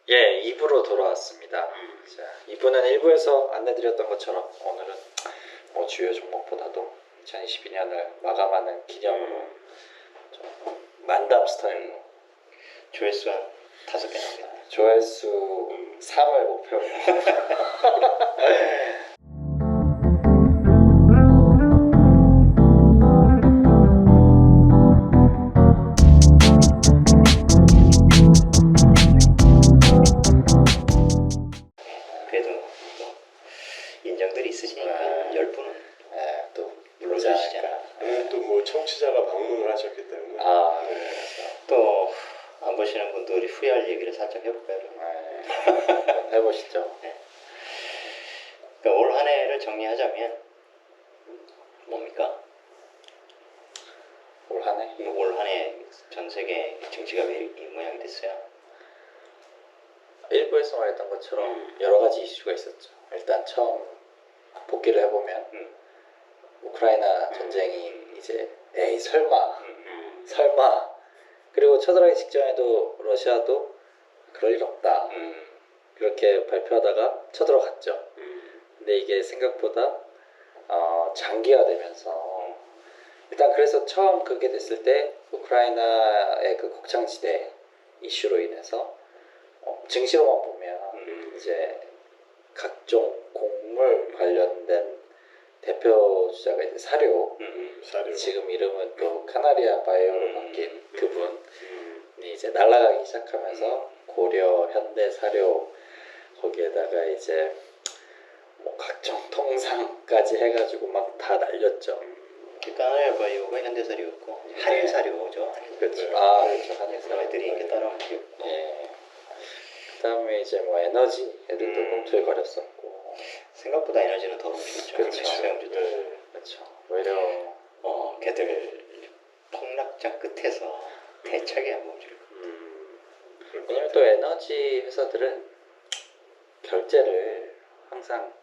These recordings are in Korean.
예, 2부로 돌아왔습니다. 자, 2부는 1부에서 안내드렸던 것처럼 오늘은 주요 종목보다도 2022년을 마감하는 기념으로 좀 만담 스타일로 조회수 한 5개 나옵니다. 조회수 3을 목표로 그래도 뭐 인정들이 있으시니까 10분은 또 눌러주시잖아. 또 뭐 청취자가 방문을 하셨기 때문에 또 안 보시는 분들이 후회할 얘기를 살짝 해볼까요? 한번 해보시죠. 그러니까 올 한 해를 정리하자면 뭡니까? 올 한 해? 올 한 해 전 세계 증시가 왜 이 모양이 됐어요? 1부에서 말했던 것처럼 여러 가지 이슈가 있었죠. 일단 처음 복귀를 해보면 우크라이나 전쟁이 이제 에이 설마 그리고 쳐들어가기 직전에도 러시아도 그럴 일 없다 그렇게 발표하다가 쳐들어갔죠. 근데 이게 생각보다 장기화되면서 일단 그래서 처음 그게 됐을 때 우크라이나의 그 곡창지대 이슈로 인해서 증시로만 보면 이제 각종 곡물 관련된 대표 주자가 이제 사료, 지금 이름은 또 카나리아 바이오로 바뀐 그분이 이제 날아가기 시작하면서 고려, 현대 사료 거기에다가 이제 뭐 각종 통상까지 해가지고 막 다 날렸죠. 카나리아 바이오가 현대사료였고 한일사료죠. 그렇죠. 그렇죠. 한일사료 애들이 이렇게 따라오는 게 예. 그다음에 이제 뭐 에너지 애들도 꿈틀거렸었고 생각보다 에너지는 더 오르죠. 그렇죠. 수영주도 그렇죠. 오히려 걔들 폭락장 끝에서 대차게 한번 줄. 왜냐면 또 에너지 회사들은 결제를 항상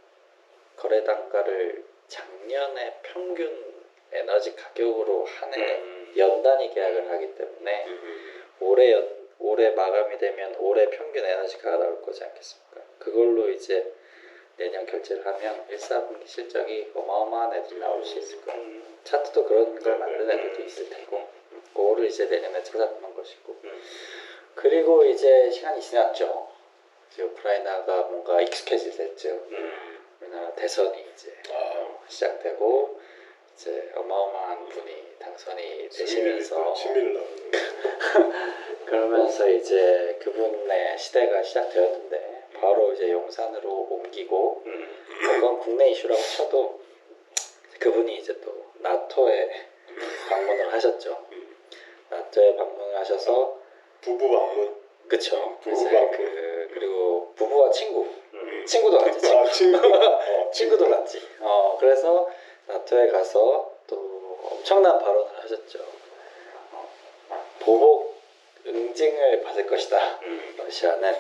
거래 단가를 작년의 평균 에너지 가격으로 한 해 연단위 계약을 하기 때문에 올해 마감이 되면 올해 평균 에너지가가 나올 거지 않겠습니까? 그걸로 이제 내년 결제를 하면 1, 4분기 실적이 어마어마한 애들이 나올 수 있을 거예요. 차트도 그런 걸 만든 애들도 있을 테고 그거를 이제 내년에 찾아보는 것이고 그리고 이제 시간이 지났죠. 이제 우크라이나가 뭔가 익숙해질 때쯤 우리나라 대선이 이제 시작되고 이제 어마어마한 분이 당선이 되시면서 그러면서 이제 그분의 시대가 시작되었는데 바로 이제 용산으로 옮기고 그건 국내 이슈라고 쳐도 그분이 이제 또 나토에 방문을 하셨죠. 나토에 방문을 하셔서 부부 방문. 그쵸. 부부 이제 방문. 그리고 부부와 친구도 같이 친구도 같이. 그래서 나토에 가서 또 엄청난 발언을 하셨죠. 보복 응징을 받을 것이다. 러시아는.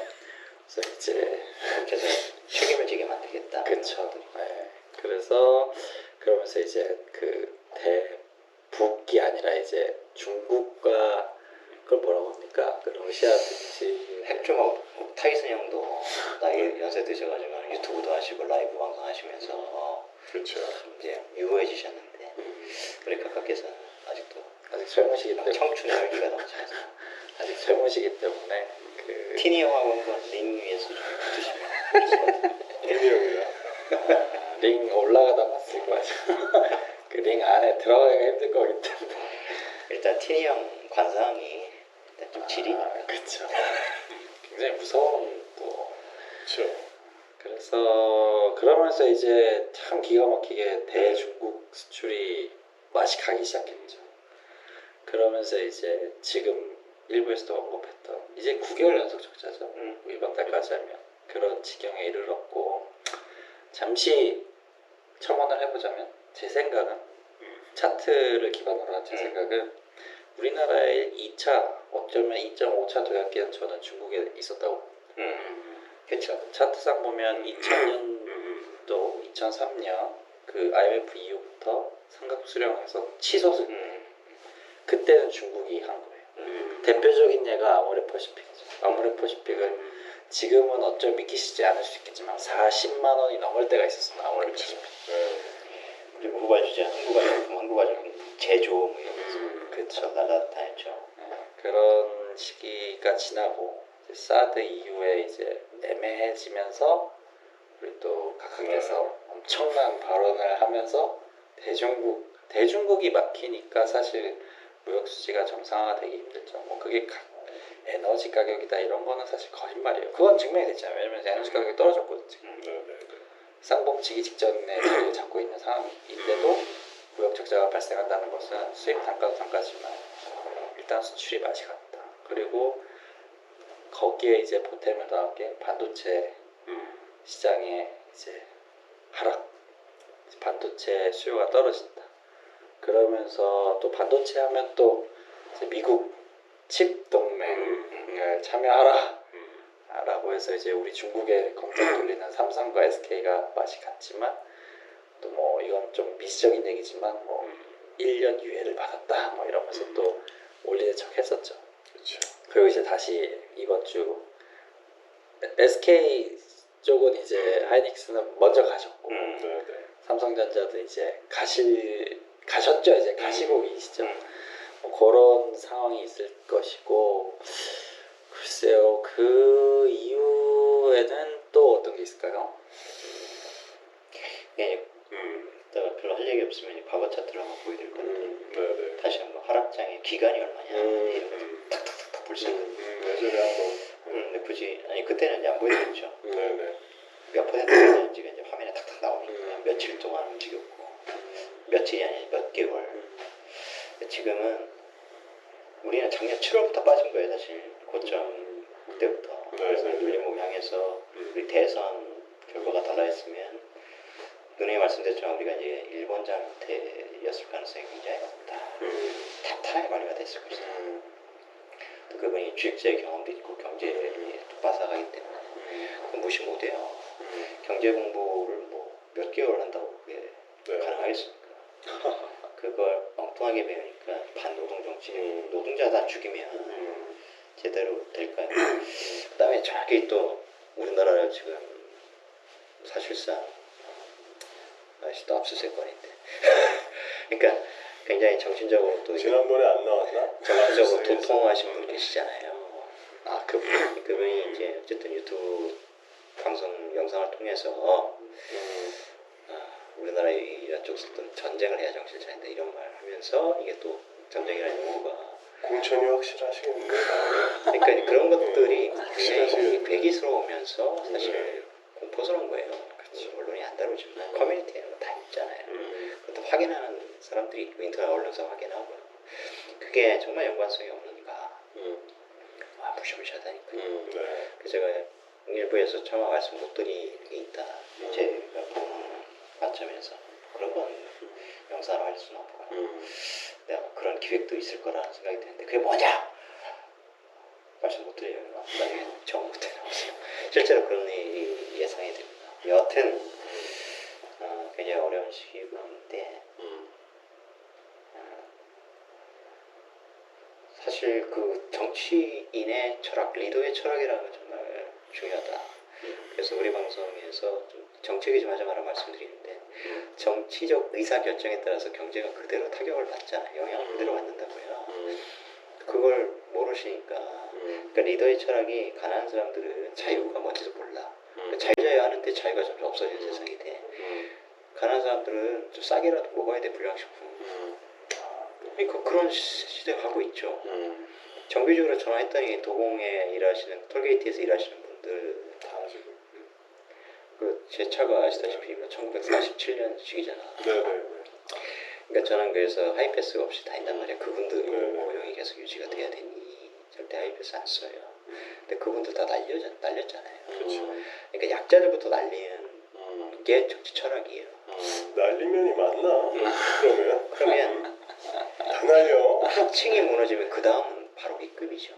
그래서 이제 그래서 책임을 지게 만들겠다. 그렇죠. 네. 그래서 그러면서 이제 그 대북이 아니라 이제 중국과 그걸 뭐라고 합니까? 그 러시아 든지 핵주먹 타이슨 형도 나이 연세 드셔가지고 유튜브도 하시고 라이브 방송 하시면서 그렇죠. 이제 유효해지셨는데 우리 각각께서는 아직도 아직 젊으시기 때문에 청춘의 열기가 넘지 않아서 아직 젊으시기 때문에 그 티니 형하고 한번 링 위에서 좀 붙으시면 티니 형이야. 링 올라가다 봤을 거야. 그 링 안에 들어가기가 힘들 거기 때문에 일단 티니 형 관상이 일단 좀 질이 그렇죠. 굉장히 무서운 또 그렇죠. 그래서 그러면서 이제 참 기가 막히게 대중국 수출이 맛이 가기 시작했죠. 그러면서 이제 지금 일부에서도 언급했던 이제 9개월 연속 적자죠. 이번 달까지 하면 그런 지경에 이르렀고 잠시 첨언을 해보자면 제 생각은 차트를 기반으로 한 제 생각은 우리나라의 2차 어쩌면 2.5차 도약기는 저는 중국에 있었다고 봅니다. 그렇죠. 차트상 보면 2000년도 2003년 그 IMF 이후부터 삼각 수령해서 치솟을 그때는 중국이 한 거예요. 대표적인 예가 아모레퍼시픽이죠. 아모레퍼시픽은 지금은 어쩜 믿기시지 않을 수 있겠지만 40만 원이 넘을 때가 있었어 나오는 그렇죠. 거지. 네. 그리고 후발 주제 한국화장품, 한국화장품 제조 뭐 이러면서 그렇죠. 날라다녔죠. 그런 시기가 지나고 이제 사드 이후에 이제 애매해지면서 우리 또 각각에서 엄청난 발언을 하면서 대중국이 막히니까 사실 무역 수지가 정상화되기 힘들죠. 뭐 그게 에너지 가격이다 이런 거는 사실 거짓말이에요. 그건 증명이 됐잖아요. 왜냐면 에너지 가격이 떨어졌거든요. 지금. 네. 쌍봉치기 직전에 자리를 잡고 있는 상황인데도 무역 적자가 발생한다는 것은 수입 단가도 단가지만 일단 수출이 맛이 갔다. 그리고 거기에 이제 보탬을 더한 게 반도체 시장의 이제 하락, 반도체 수요가 떨어진다. 그러면서 또 반도체 하면 또 이제 미국 칩 동맹을 참여하라. 라고 해서 이제 우리 중국에 공장 돌리는 삼성과 SK가 맛이 갔지만 또 뭐 이건 좀 미시적인 얘기지만 뭐 1년 유예를 받았다 뭐 이러면서 또 올리는 척 했었죠. 그렇죠. 그리고 이제 다시 이번 주 SK 쪽은 이제 하이닉스는 먼저 가셨고 네. 삼성전자도 이제 가셨죠. 이제 가시고 계시죠. 뭐 그런 상황이 있을 것이고 글쎄요 그 이후에는 또 어떤 게 있을까요? 예, 이따가 별로 할 얘기 없으면 이제 과거 차트를 한번 보여드릴 건데 네. 다시 한번 하락장의 기간이 얼마냐 이런 거 탁탁탁탁 볼 수 있거든요. 예전에 한번 근데 굳이 아니 그때는 이제 안 보여드렸죠. 네. 몇 퍼센트였는지가 이제 화면에 탁탁 나오니까 며칠 동안 움직였고 며칠이 아니라 몇 개월. 지금은 우리는 작년 7월부터 빠진 거예요 사실 고점 그때부터. 그래서 눌림목 향해서 우리 대선 결과가 달라했으면 누누이 말씀드렸지만 우리가 이제 일본 장태였을 가능성이 굉장히 높다. 탄탄하게 관리가 됐을 것이다. 또 그분이 주식자의 경험도 있고 경제에 빠삭하기 때문에 그건 무시 못해요. 경제 공부를 뭐 몇 개월 한다고 그게 가능하겠습니까? 그걸 엉뚱하게 배우니까 반노동 정치, 노동자 다 죽이면 제대로 될까요? 그 다음에 저기 또 우리나라는 지금 사실상 아직도 압수수색권인데 그러니까 굉장히 정신적으로 또 지난번에 안 나왔나? 정신적으로 도통하신 분 계시잖아요. 아 그분이 이제 어쨌든 유튜브 방송 영상을 통해서 우리나라 이런 쪽에서도 전쟁을 해야 정신 차린다 이런 말 하면서 이게 또 전쟁이라는 용어가 공천이 확실하시겠는데. 그러니까 그런 것들이 굉장히 괴기스러우면서 사실 공포스러운 거예요. 언론이 안 다루지만 커뮤니티에는 다 있잖아요. 그것도 확인하는 사람들이 있고 인터넷 언론사 확인하고요. 그게 정말 연관성이 없는가. 무시무시하다니까요. 그래서 제가 일부에서 차마 말씀 못 드리는 게 있다. 제가 보는 관점에서 그런 건 영상을 할 수는 없고 내가 그런 기획도 있을 거라는 생각이 드는데 그게 뭐냐? 말씀 못 드려요. 나중에 정 못해 나오세요. 실제로 그런 일이 예상이 됩니다. 여하튼 굉장히 어려운 시기인데 사실 그 정치인의 철학, 리더의 철학이라는 건 정말 중요하다. 그래서 우리 방송에서 좀 정책이 좀 하자마자 말씀드리는데 정치적 의사결정에 따라서 경제가 그대로 타격을 받잖아요. 영향을 그대로 받는다고요. 그걸 모르시니까 그러니까 리더의 철학이 가난한 사람들은 자유가 뭔지도 몰라. 그러니까 자유자유 하는데 자유가 점점 없어지는 세상이 돼. 가난한 사람들은 좀 싸게라도 먹어야 돼 불량식품. 그러니까 그런 시대가 가고 있죠. 정기적으로 전화했더니 도공에 일하시는 톨게이트에서 일하시는 분들 다 지금 제 차가 아시다시피 1947년식이잖아. 그러니까 저는 그래서 하이패스가 없이 다닌단 말이야. 그분들 고용이 계속 유지가 돼야 되니 절대 하이패스 안 써요. 근데 그분들 다 날렸잖아요. 그러니까 약자들부터 날리는 게 정치 철학이에요. 날리면이 맞나? 그러면 다 날려. 하층이 무너지면 그 다음은 바로 B급이죠.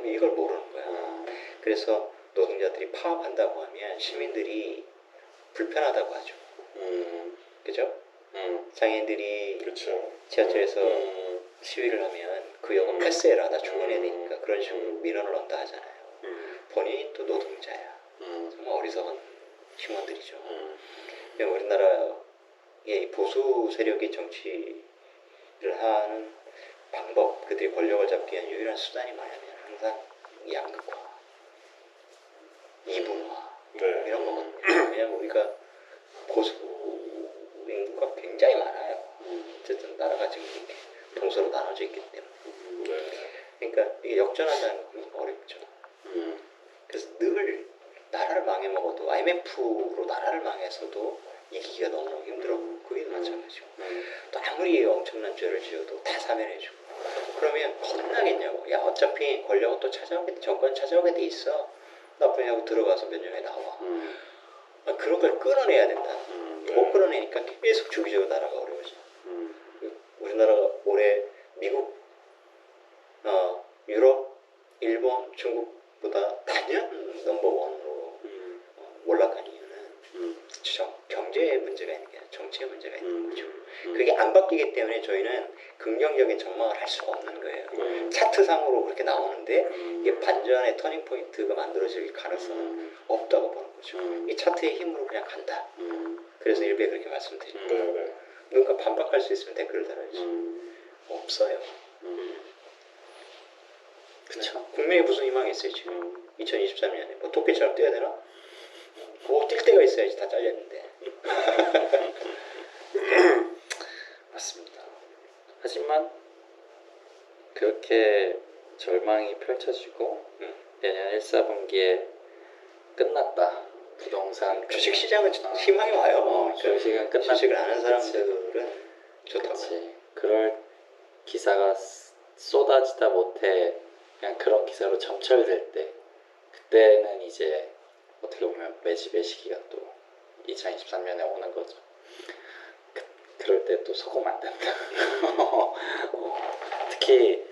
이걸 모르는 거야. 그래서 노동자들이 파업한다고 하면 시민들이 불편하다고 하죠. 그죠? 장애인들이 지하철에서 시위를 하면 그 요금 패스해라 나 출근해야 되니까 그런 식으로 민원을 넣는다 하잖아요. 본인이 또 노동자야. 정말 어리석은 팀원들이죠. 그냥 우리나라의 보수 세력이 정치를 하는 방법, 그들이 권력을 잡기 위한 유일한 수단이 뭐냐면 항상 양극화, 이분화 네. 이런 거거든요. 왜냐면 우리가 보수 인구가 굉장히 많아요. 어쨌든 나라가 지금 이렇게 동서로 나눠져 있기 때문에. 네. 그러니까 이게 역전한다는 건 어렵죠. 그래서 늘 나라를 망해먹어도 IMF로 나라를 망해서도 이기기가 너무너무 힘들었고 그게 마찬가지고 또 아무리 엄청난 죄를 지어도 다 사면해주고 그러면 겁나겠냐고. 야 어차피 권력은 또 찾아오게 정권 찾아오게 돼 있어. 나쁘게 하고 들어가서 몇 년에 나와. 그런 걸 끌어내야 된다. 못 끌어내니까 계속 주기적으로 나라가 어려워져. 우리나라가 올해 미국, 유럽, 일본, 중국보다 단연 넘버원으로 몰락한 이유는 경제 문제가 있는 게 아니라 정치의 문제가 있는 거죠. 그게 안 바뀌기 때문에 저희는 긍정적인 전망을 할 수가 없는 거예요. 차트상으로 그렇게 나오는데 이게 반전의 터닝 포인트가 만들어질 가능성은 없다고 보는 거죠. 이 차트의 힘으로 그냥 간다. 그래서 일부에 그렇게 말씀드립니다. 그러니까 반박할 수 있으면 댓글을 달아야지. 없어요. 그쵸. 국민이 무슨 희망이 있어요 지금? 2023년에 뭐 토끼처럼 뛰어야 되나? 뭐 뛸 때가 있어야지. 다 잘렸는데. 맞습니다. 하지만 그렇게 절망이 펼쳐지고 내년 1, 4분기에 끝났다. 부동산 주식시장은 희망이 와요. 주식은 끝났다. 주식을 아는 사람들은 좋다고. 그치. 그럴 기사가 쏟아지다 못해 그냥 그런 기사로 점철될 때 그때는 이제 어떻게 보면 매집의 시기가 또 2023년에 오는 거죠. 그럴 때 또 속으면 안 된다. 특히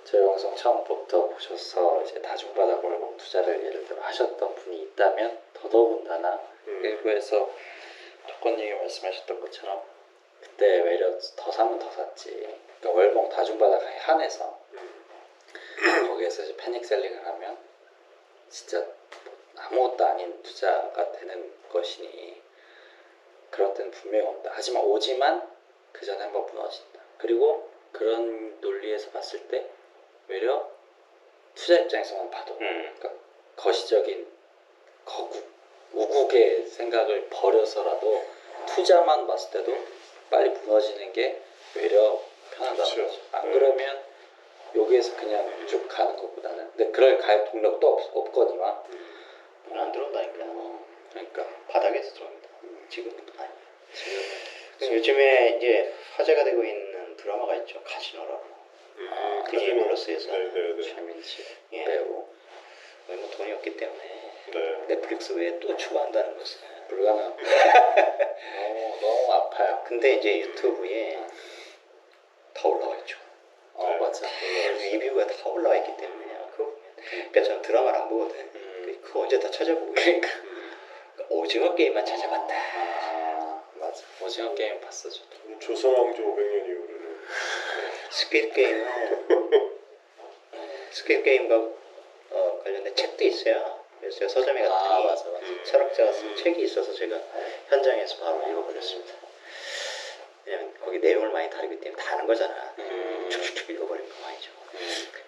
저희 방송 처음부터 보셔서 이제 다중바닥 월봉 투자를 예를 들어 하셨던 분이 있다면 더더군다나 일부에서 조건님이 말씀하셨던 것처럼 그때 외려 더 사면 더 샀지. 그러니까 월봉 다중바닥에 한해서 거기에서 이제 패닉 셀링을 하면 진짜 아무것도 아닌 투자가 되는 것이니 그런 때는 분명히 온다. 하지만 오지만 그 전에 한번 무너진다. 그리고 그런 논리에서 봤을 때 외려 투자 입장에서만 봐도 그러니까 거시적인 우국의 생각을 버려서라도 투자만 봤을 때도 빨리 무너지는 게 외려 편하다는 거죠. 안 그러면 여기에서 그냥 쭉 가는 것보다는 근데 그럴 가입 동력도 없거니와 안 들어온다니까. 그러니까 바닥에서 들어옵니다. 지금 아니. 지금 요즘에 이제 화제가 되고 있는 드라마가 있죠. 카지노라고. 디즈니 플러스에서 최민식 예. 배우 뭐 돈이 없기 때문에 네. 넷플릭스 외에 또 추가한다는 것은 불가능. 너무 아파요. 근데 이제 유튜브에 다 올라와 있죠. 맞아. 리뷰가 다 올라와 있기 때문에 그러니까 저는 드라마를 안 보거든. 그거 언제 다 찾아보고 그러니까 오징어 게임만 찾아봤다. 맞아. 오징어 게임 봤어 저도. 조선왕조 500년 이후로는 스퀴드 게임과 관련된 책도 있어요. 그래서 제가 서점에 갔더니 맞아. 철학자가 쓴 책이 있어서 제가 현장에서 바로 읽어버렸습니다. 왜냐면 거기 내용을 많이 다루기 때문에 다 아는 거잖아. 축축축 읽어버린 거 아니죠.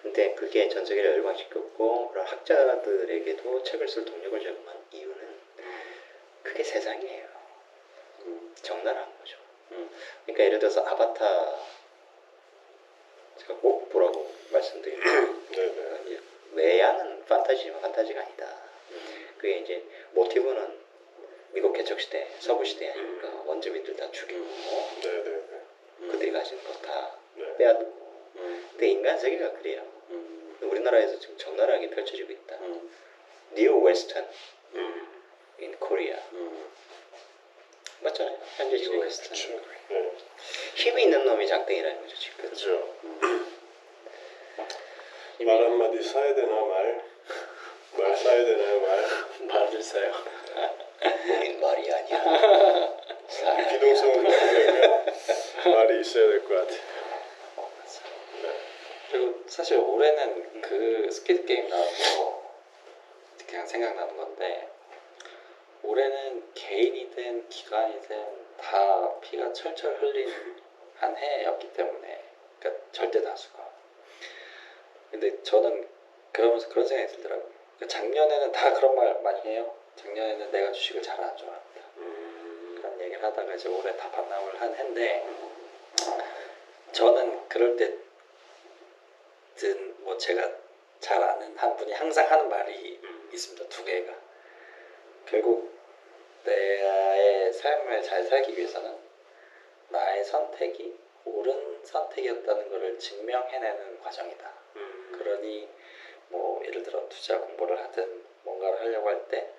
근데 그게 전 세계를 열광시켰고 그런 학자들에게도 책을 쓸 동력을 제공한 이유는 그게 세상이에요. 적나라한 거죠. 그러니까 예를 들어서 아바타 제가 꼭 보라고 말씀드리면 외양은 판타지지만 판타지가 아니다. 그게 이제 모티브는 미국 개척 시대, 서부 시대 아닙니까? 원주민들 다 죽이고 그들이 가진 것 다 빼앗고. 근데 인간 세계가 그래요. 우리나라에서 지금 적나라하게 펼쳐지고 있다. 니오 웨스턴 in Korea. 맞잖아요. 현재 시대 웨스턴. 힘이 있는 놈이 장땡이라는 거죠 지금. 그렇죠. 말 한마디 사야 되나 말 사야 되나요 말을 사요. 우린 말이 아니야. 기동성은 그냥 말이 있어야 될 것 같아. 그리고 사실 올해는 그 스퀴드 게임 나와서 올해는 개인이든 기관이든 다 피가 철철 흘린 한 해였기 때문에, 그러니까 절대 다수가. 근데 저는 그러면서 그런 생각이 들더라고요. 그러니까 작년에는 다 그런 말 많이 해요. 작년에는 내가 주식을 잘 안 좋아한다. 그런 얘기를 하다가 이제 올해 다 반납을 한 해인데, 저는 그럴 때든 뭐 제가 잘 아는 한 분이 항상 하는 말이 있습니다. 두 개가. 결국 나의 삶을 잘 살기 위해서는 나의 선택이 옳은 선택이었다는 것을 증명해내는 과정이다. 그러니 뭐 예를 들어 투자 공부를 하든 뭔가를 하려고 할 때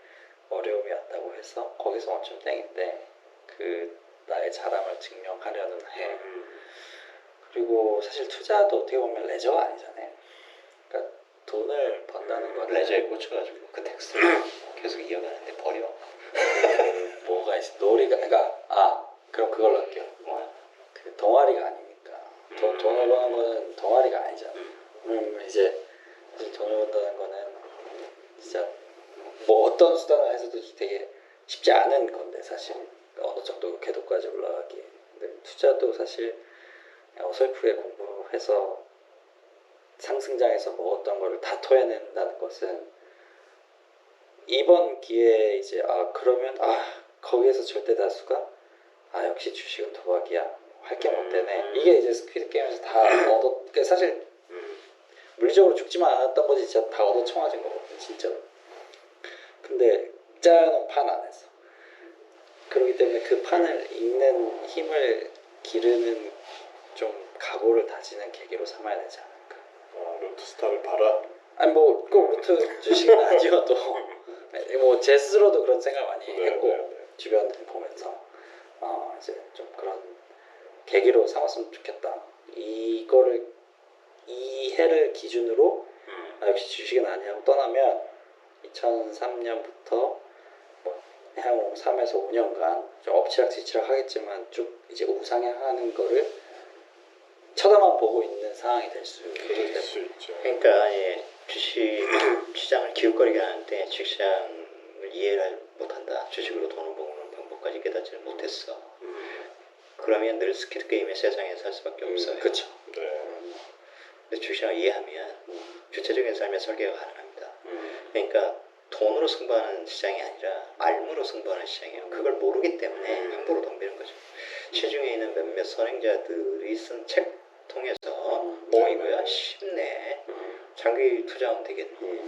어려움이 왔다고 해서 거기서 멈추면 땡인데, 그 나의 잘함을 증명하려는 해. 그리고 사실 투자도 어떻게 보면 레저가 아니잖아요. 그러니까 돈을 번다는 거는 레저에 꽂혀가지고 그 텍스트를 계속 이어가는데 버려. 뭐가 있어? 놀이가, 그러니까 그럼 그걸로 할게요. 그 동아리가 아니니까. 돈을 버는 거는 동아리가 아니잖아. 이제 사실 돈을 번다는 거는 진짜 뭐 어떤 수단을 해서도 되게 쉽지 않은 건데, 사실 어느 정도 궤도까지 올라가기. 근데 투자도 사실 어설프게 공부해서 상승장에서 뭐 어떤 거를 다 토해낸다는 것은 이번 기회에 이제 그러면 거기에서 절대 다수가 역시 주식은 도박이야, 할 게 못 되네, 이게 이제 스퀴드 게임에서 다 그러니까 사실 물리적으로 죽지만 않았던 거지, 진짜 다 얻어 청아진 거거든요, 진짜로. 근데 짜여놓은 판 안에서. 그렇기 때문에 그 판을 읽는 힘을 기르는 좀 각오를 다지는 계기로 삼아야 되지 않을까. 로투스타를 봐라. 아니 뭐 꼭 로트 주식은 아니어도 뭐 제 스스로도 그런 생각 많이 했고, 주변을 보면서 이제 좀 그런 계기로 삼았으면 좋겠다. 이거를 이 해를 기준으로 역시 주식은 아니라고 떠나면 2003년부터 뭐 향후 3에서 5년간 좀 엎치락뒤치락 하겠지만 쭉 이제 우상향하는 거를 쳐다만 보고 있는 상황이 될 수 있죠. 그러니까 주식 시장을 기웃거리게 하는데 주식시장을 이해를 못한다. 주식으로 돈을 버는 방법까지 깨닫지를 못했어. 그러면 늘 스퀴드 게임의 세상에 살 수밖에 없어요. 그렇죠. 네. 근데 주식시장을 이해하면 주체적인 삶의 설계가 가능합니다. 그러니까 돈으로 승부하는 시장이 아니라 말무로 승부하는 시장이에요. 그걸 모르기 때문에 함부로 덤비는 거죠. 시중에 있는 몇몇 선행자들이 쓴 책 통해서 이거야 쉽네, 장기 투자하면 되겠네,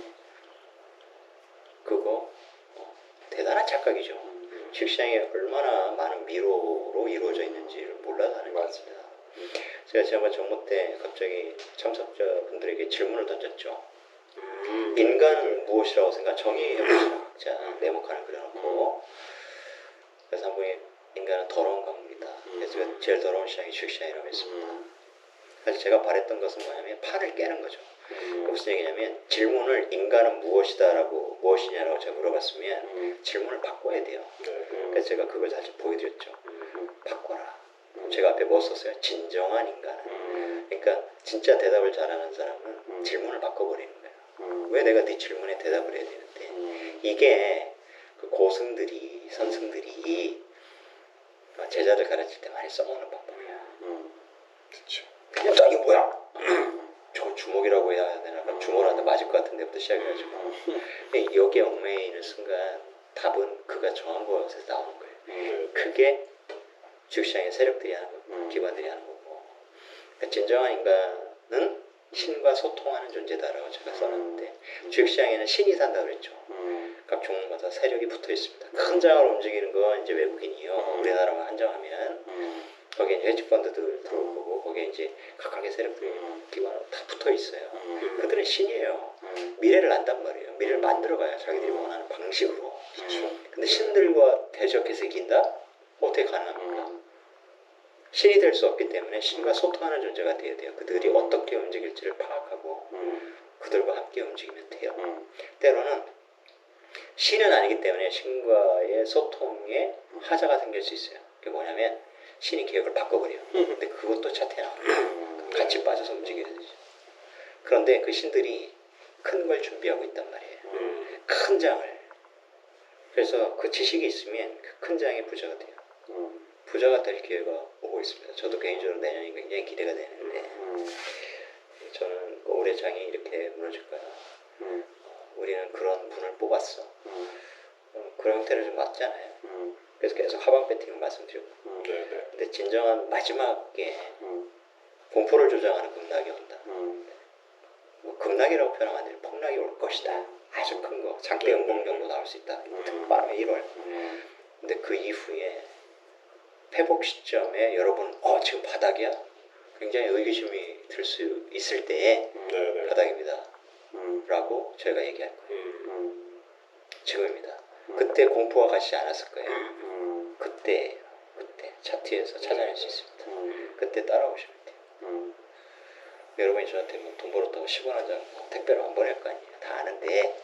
그거 대단한 착각이죠. 주식시장이 얼마나 많은 미로로 이루어져 있는지를 몰라서 하는 겁니다. 제가 지난번 정모 때 갑자기 참석자분들에게 질문을 던졌죠. 인간은 무엇이라고 생각? 정의해보시라 각자 네모칸을 그려놓고. 그래서 한 분이 인간은 더러운 강물이다. 그래서 제가 제일 더러운 시장이 주식시장이라고 했습니다. 사실 제가 바랬던 것은 뭐냐면 판을 깨는 거죠. 무슨 얘기냐면 질문을 인간은 무엇이냐라고 제가 물어봤으면 질문을 바꿔야 돼요. 그래서 제가 그걸 다시 보여드렸죠. 바꿔라. 제가 앞에 뭐 썼어요? 진정한 인간은. 그러니까 진짜 대답을 잘하는 사람은 질문을 바꿔버리는 거예요. 왜 내가 네 질문에 대답을 해야 되는데. 이게 그 고승들이, 선승들이 제자들 가르칠 때 많이 써먹는 방법이야. 그렇죠. 그냥 이게 뭐야? 저걸 주먹이라고 해야 되나? 주먹한테 맞을 것 같은 데부터 시작해가지고 여기에 얽매여 있는 순간 답은 그가 정한 것에서 나오는 거예요. 그게 주식시장의 세력들이 하는 거고 기관들이 하는 거고. 그러니까 진정한 인간은 신과 소통하는 존재다라고 제가 써놨는데 주식시장에는 신이 산다고 그랬죠. 각 종목마다 세력이 붙어 있습니다. 큰 장을 움직이는 건 이제 외국인이요. 우리나라만 한정하면 거기에 헤지펀드들 들어올 거고, 거기에 이제 각각의 세력들이 기관으로 다 붙어 있어요. 그들은 신이에요. 미래를 안단 말이에요. 미래를 만들어가요. 자기들이 원하는 방식으로. 근데 신들과 대적해서 이긴다? 어떻게 가능합니까? 신이 될 수 없기 때문에 신과 소통하는 존재가 돼야 돼요. 그들이 어떻게 움직일지를 파악하고 그들과 함께 움직이면 돼요. 때로는 신은 아니기 때문에 신과의 소통에 하자가 생길 수 있어요. 그게 뭐냐면 신이 계획을 바꿔버려요. 근데 그것도 차트에 나와요. 같이 빠져서 움직여야 되죠. 그런데 그 신들이 큰 걸 준비하고 있단 말이에요. 큰 장을. 그래서 그 지식이 있으면 그 큰 장의 부자가 돼요. 부자가 될 기회가 오고 있습니다. 저도 개인적으로 내년이 굉장히 기대가 되는데 저는 올해 장이 이렇게 무너질 거야. 우리는 그런 분을 뽑았어. 그런 형태를 좀 맞잖아요. 그래서 계속 하방 배팅을 말씀드리고. 근데 진정한 마지막에 공포를 조장하는 급락이 온다. 뭐 급락이라고 표현하면 안 돼요. 폭락이 올 것이다. 아주 큰 거. 장대 연공 정도 나올 수 있다. 특빠르면 1월. 근데 그 이후에 회복 시점에 여러분 지금 바닥이야? 굉장히 의구심이 들 수 있을 때에 바닥입니다. 라고 저희가 얘기할 거예요. 지금입니다. 그때 공포가 가시지 않았을 거예요. 그때 차트에서 찾아낼 수 있습니다. 그때 따라오시면 돼요. 여러분이 저한테 뭐 돈 벌었다고 10원 한 장 택배로 안 보낼 거 아니에요. 다 아는데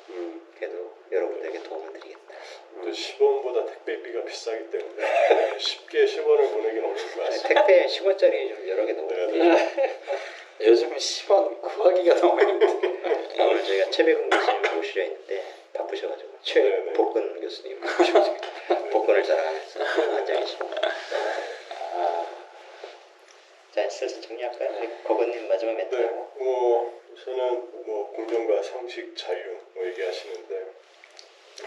그래도 여러분들에게 도움을 드리겠다. 또 10원보다 택배비가 비싸기 때문에 쉽게 10원을 보내기는 어려울 것 같습니다. 택배 10원짜리 좀 여러 개 넣어요. 요즘 10원 구하기가 너무 힘들어. 오늘 저희가 최백운 교수님 모시려 했는데 바쁘셔가지고 최복근 교수님 모시고 복근을 자랑하면서 앉아 계십니다. 자, 슬슬 정리할까요? 거건님 마지막 멘트. 저는 공정과 상식, 자유 얘기하시는데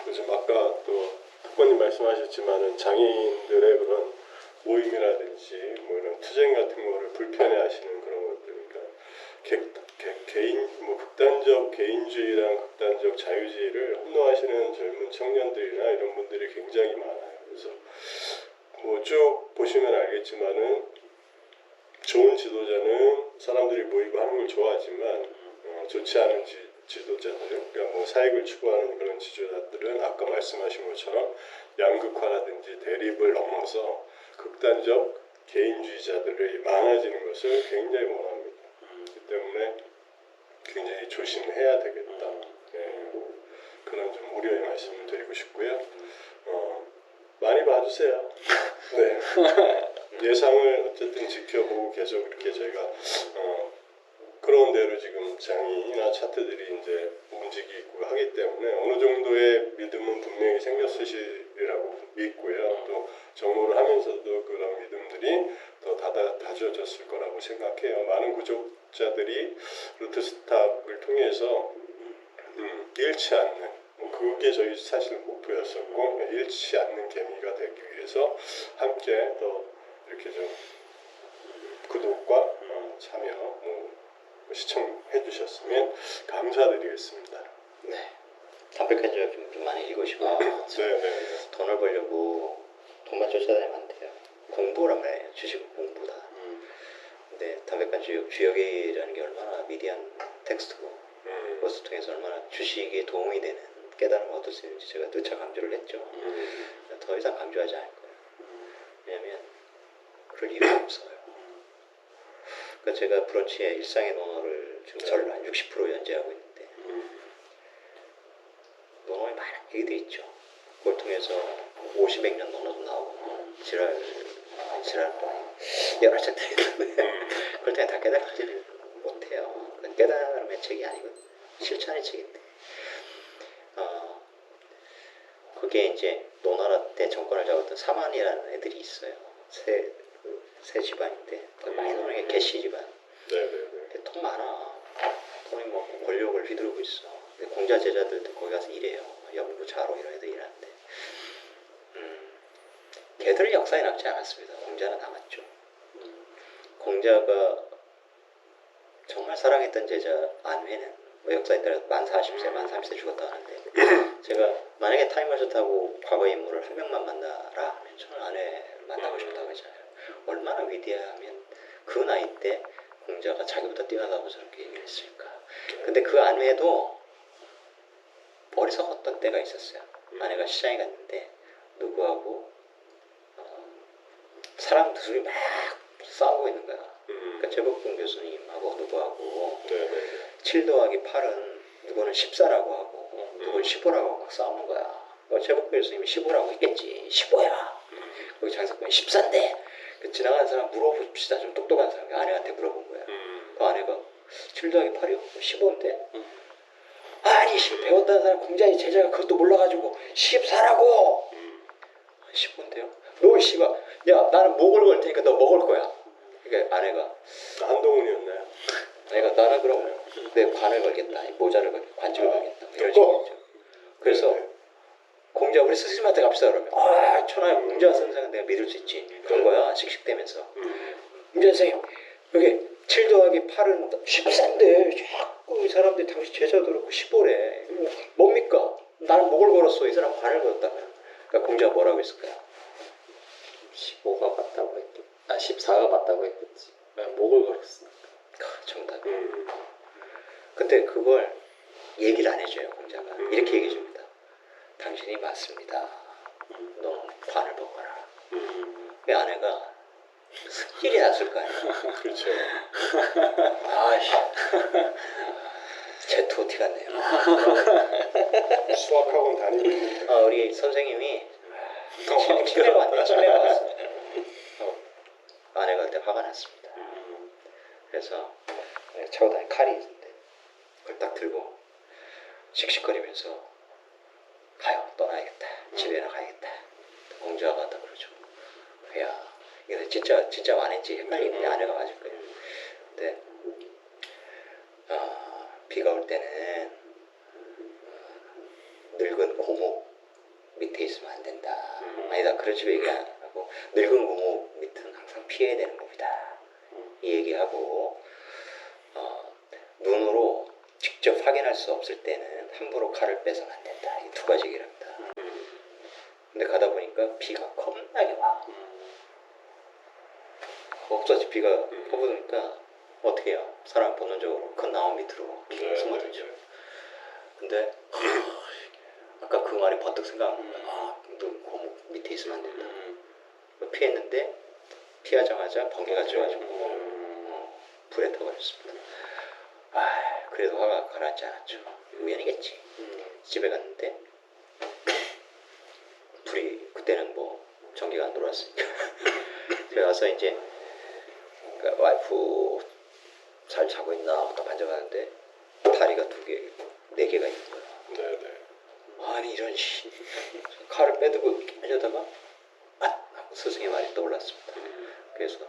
요즘 아까 또 학번님 말씀하셨지만은 장애인들의 그런 모임이라든지 이런 투쟁 같은 거를 불편해하시는 그런 것들, 그러니까 개인 극단적 개인주의랑 극단적 자유주의를 혼동하시는 젊은 청년들이나 이런 분들이 굉장히 많아요. 그래서 쭉 보시면 알겠지만은 좋은 지도자는 사람들이 모이고 하는 걸 좋아하지만 좋지 않은 지도자들, 그러니까 사익을 추구하는 그런 지도자들은 아까 말씀하신 것처럼 양극화라든지 대립을 넘어서 극단적 개인주의자들이 많아지는 것을 굉장히 원합니다. 그렇기 때문에 굉장히 조심해야 되겠다. 그런 좀 우려의 말씀을 드리고 싶고요. 많이 봐주세요. 네. 예상을 어쨌든 지켜보고 계속 이렇게 저희가 그런 대로 지금 장이나 차트들이 이제 움직이고 하기 때문에 어느 정도의 믿음은 분명히 생겼으리라고 믿고요. 또 정모를 하면서도 그런 믿음들이 더 다져졌을 거라고 생각해요. 많은 구독자들이 루트스탁을 통해서 잃지 않는, 그게 저희 사실 목표였었고, 잃지 않는 개미가 되기 위해서 함께 또 이렇게 좀 구독과 참여 시청해 주셨으면 감사드리겠습니다. 네. 담백한 지역 좀 많이 읽으시고 돈을 벌려고 돈만 쫓아다니면 안 돼요. 공부란 말이에요. 주식은 공부다. 근데 담백한 주역이라는 게 얼마나 미디안 텍스트고 그것을 통해서 얼마나 주식에 도움이 되는 깨달음을 얻을 수 있는지 제가 누차 강조를 했죠. 더 이상 강조하지 않을 거예요. 왜냐하면 그럴 이유가 없어요. 그러니까 제가 브런치에 일상의 논어를 지금 절로 한 60% 연재하고 있는데 논어에 많은 얘기들이 있죠. 그걸 통해서 50년 논어도 나오고 지랄도 아니고 여러 책들이 있는데 그걸 통해 다 깨달지는 못해요. 그건 깨달음의 책이 아니거든요. 실천의 책인데 그게 이제 노나라 때 정권을 잡았던 사만이라는 애들이 있어요. 새 집안인데 많이 노는 게 개씨 집안. 돈 많아. 돈이 뭐 권력을 휘두르고 있어. 근데 공자 제자들도 거기 가서 일해요. 연구 자로 이런 애들 일하는데 걔들은 역사에 남지 않았습니다. 공자는 남았죠. 공자가 정말 사랑했던 제자 안회는 역사에 따라 만 40세, 만 30세 죽었다 하는데 제가 만약에 타임머신 타고 과거의 인물을 한 명만 만나라 하면 저는 안회를 만나고 싶다고 했잖아요. 얼마나 위대하면 그 나이 때 공자가 자기보다 뛰어나다고 저렇게 얘기를 했을까. 근데 그 안회도 어리석었던 때가 있었어요. 아내가 시장에 갔는데 누구하고 사람들이 막 싸우고 있는 거야. 그러니까 최복동 교수님하고 누구하고 7 더하기 8은 누구는 14라고 하고 누구는 15라고 하고 막 싸우는 거야. 최복동 교수님이 15라고 했겠지. 15야. 거기 장사꾼이 14인데 지나가는 사람 물어봅시다. 좀 똑똑한 사람이 아내한테 물어본 거야. 그 아내가 7 더하기 8이요? 15인데? 아니 배웠다는 사람 공자의 제자가 그것도 몰라가지고 시집 사라고. 시집 뭔데요? 너 씨발 야 나는 목을 걸 테니까 너 먹을 거야. 그러니까 아내가 한동훈이었나요? 내가 나는 그럼 내 관을 걸겠다, 모자를 걸겠다, 관직을 걸겠다 이런 식이죠. 그래서 공자 우리 스승님한테 갑시다 그러면 천하의 공자 선생은 내가 믿을 수 있지 그런 거야. 씩씩대면서 공자 선생님 여기 7 더하기 8은 14인데 자꾸 이 사람들이 당신 제자도 그렇고 15래 뭡니까? 나는 목을 걸었어. 이 사람 관을 걸었다. 그러니까 공자가 뭐라고 했을까요? 15가 맞다고 했겠지. 14가 맞다고 했겠지. 왜 목을 걸었으니까. 정답. 근데 그걸 얘기를 안 해줘요. 공자가 이렇게 얘기해 줍니다. 당신이 맞습니다. 너 관을 먹어라. 그 아내가 일이 났을 거 아니야. 그렇죠. 아이씨. 제토 티 같네요. 수학학원 다니고 있는데. 우리 선생님이 치매가 왔네. 치매가 왔어. 아내가 그때 화가 났습니다. 그래서 차고 다니는 칼이 있는데 그걸 딱 들고 씩씩거리면서 가요. 떠나야겠다. 집에나 가야겠다. 공주가 왔다 그러죠. 야 이거 진짜 많은지 헷갈리는데 아내가 맞을 거예요. 근데 비가 올 때는 늙은 고목 밑에 있으면 안 된다. 아니다. 그런 식으로 얘기 안 하고 늙은 고목 밑은 항상 피해야 되는 겁니다. 이 얘기하고 눈으로 직접 확인할 수 없을 때는 함부로 칼을 빼서는 안 된다. 이 두 가지 얘기를 합니다. 근데 가다 보니까 비가 겁나게 와. 없어지 비가 퍼부으니까 어떻게 해요? 사람 본능적으로 큰 나무 밑으로 숨어들죠. 근데 아까 그 말이 번뜩 생각하는 거야. 너 고목 밑에 있으면 안 된다. 피했는데 피하자마자 번개가 쪄가지고 불에 타버렸습니다. 그래도 화가 가라앉지 않았죠. 우연이겠지. 집에 갔는데 불이 그때는 뭐 전기가 안 들어왔으니까 집에 가서 이제 그러니까 와이프 잘 자고 있나 또 만져봤는데 다리가 2개, 4개가 있는 거야. 네네. 아니 이런 칼을 빼두고 하려다가 하고 스승의 말이 떠올랐습니다. 그래서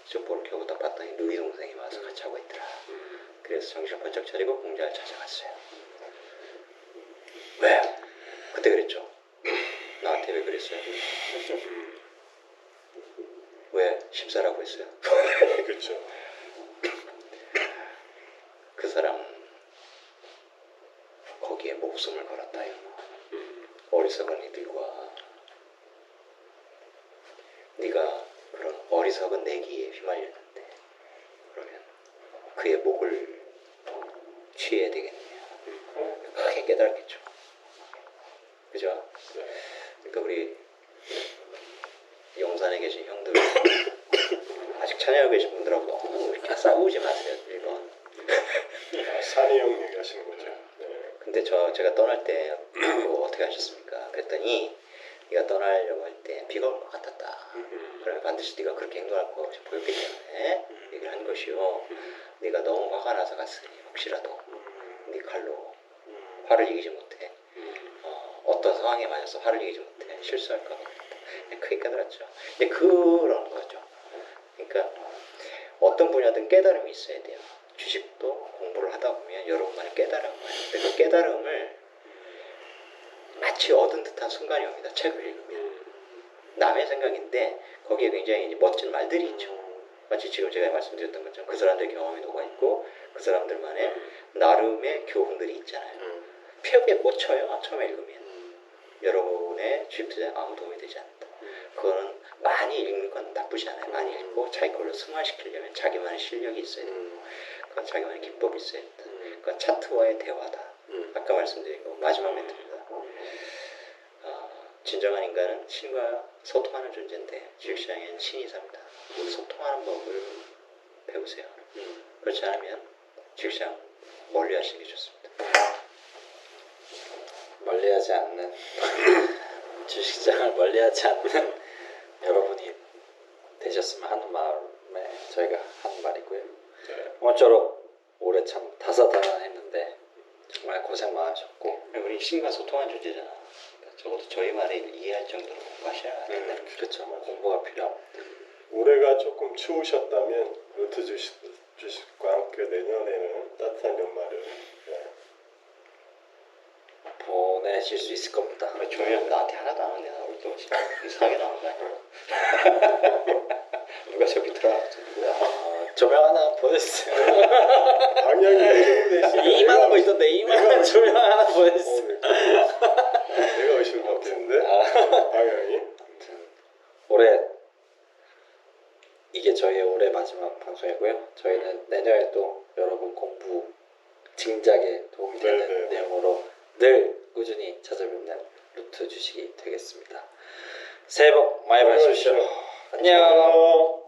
촛불을 켜고 딱 봤더니 누이 동생이 와서 같이 하고 있더라. 그래서 정신을 번쩍 차리고 공자를 찾아갔어요. 왜? 그때 그랬죠. 나한테 왜 그랬어요? 왜 14라고 했어요? 그렇죠. 그 사람 거기에 목숨을 걸었다요. 어리석은 이들과 네가 그런 어리석은 내기에 휘말렸는데 그러면 그의 목을 취해야 되겠느냐. 크게 깨달았겠죠. 그죠? 그러니까 우리 용산에 계신 형들 아직 찬양하고 계신 분들하고 너무 이렇게 싸우지 마세요. 1번. 산이 형 얘기하시는 거죠. 네. 근데 제가 떠날 때 뭐 어떻게 하셨습니까? 그랬더니 네가 떠나려고 할 때 비가 올 것 같았다. 그러면 반드시 네가 그렇게 행동할 것이 보였기 때문에 얘기를 한 것이요. 네가 너무 화가 나서 갔으니 혹시라도 네 칼로 화를 이기지 못해. 어떤 상황에 맞아서 화를 이기지 못해. 실수할까 봐 그랬다. 크게 깨달았죠. 근데 그런 거죠. 그러니까 어떤 분야든 깨달음이 있어야 돼요. 주식도 공부를 하다 보면 여러분만의 깨달음을 하는데 그 깨달음을 마치 얻은 듯한 순간이 옵니다. 책을 읽으면. 남의 생각인데 거기에 굉장히 멋진 말들이 있죠. 마치 지금 제가 말씀드렸던 것처럼 그 사람들의 경험이 녹아있고 그 사람들만의 나름의 교훈들이 있잖아요. 폐업에 꽂혀요. 처음에 읽으면. 여러분의 주식투자에 아무 도움이 되지 않는다. 그거는 많이 읽는 건 나쁘지 않아요. 많이 읽고 자기 걸로 승화시키려면 자기만의 실력이 있어야 되고 그건 자기만의 기법이 있어야 된다. 그건 차트와의 대화다. 아까 말씀드린 거 마지막 멘트입니다. 진정한 인간은 신과 소통하는 존재인데 주식시장에는 신이 삽니다. 소통하는 법을 배우세요. 그렇지 않으면 주식시장 멀리 하시는 게 좋습니다. 멀리하지 않는 주식시장을 멀리하지 않는 여러분이 되셨으면 하는 마음에 저희가 하는 말이고요. 네. 모쪼록 올해 참 다사다난했는데 정말 고생 많으셨고 우리 신과 소통한 존재잖아. 그러니까 적어도 저희 말을 이해할 정도로 공부하셔야 된다. 그렇죠. 공부가 필요합니다. 올해가 조금 추우셨다면 루트 주식과 함께 내년에는 따뜻한 연말을 보내실 수 있을 겁니다. 조명 나한테 하나도 안 왔네. 나 오늘 또 진짜 이상하게 나온 거 아니야? 누가 저기 들어왔어? 누구야? 조명 하나 보내주세요. 방향이 의심돼 있으니까 이만한 거 있던데 이만한 조명 하나 보내주세요. 내가 의심을 받겠는데 방향이 올해 이게 저희의 올해 마지막 방송이고요. 저희는 내년에 또 여러분 공부 진작에 도움이 되는 네네. 내용으로 늘 꾸준히 찾아뵙는 루트 주식이 되겠습니다. 새해 복 많이 받으십시오. 안녕.